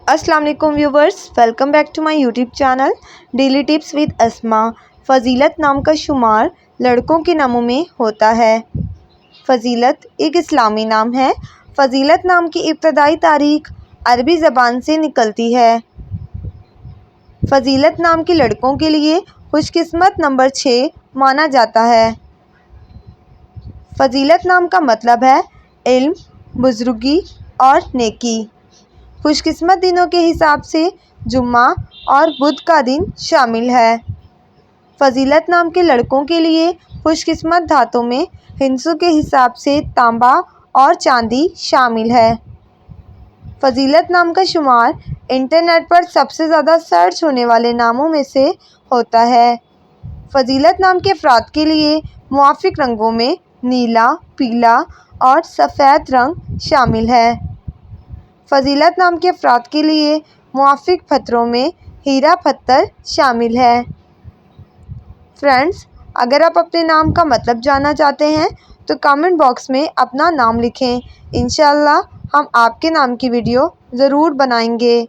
अस्सलाम वालेकुम viewers, welcome back to my YouTube channel daily tips with Asma. फ़जीलत नाम का शुमार लड़कों के नामों में होता है। फ़जीलत एक इस्लामी नाम है। फ़जीलत नाम की इब्तदाई तारीख अरबी ज़बान से निकलती है। फ़जीलत नाम के लड़कों के लिए खुशकिस्मत नंबर 6 माना जाता है। फ़जीलत नाम का मतलब है इल्म, बुज़ुर्गी और नेकी। खुशकिस्मत दिनों के हिसाब से जुम्मा और बुध का दिन शामिल है। फ़जीलत नाम के लड़कों के लिए खुशकिस्मत धातों में हिंसों के हिसाब से तांबा और चांदी शामिल है। फ़जीलत नाम का शुमार इंटरनेट पर सबसे ज़्यादा सर्च होने वाले नामों में से होता है। फ़जीलत नाम के अफराद के लिए मुआफ़िक रंगों में नीला, पीला और सफ़ेद रंग शामिल है। फ़जीलत नाम के अफराद के लिए मुआफ़िक पत्थरों में हीरा पत्थर शामिल है। फ्रेंड्स, अगर आप अपने नाम का मतलब जानना चाहते हैं तो कमेंट बॉक्स में अपना नाम लिखें। इंशाअल्लाह हम आपके नाम की वीडियो ज़रूर बनाएंगे।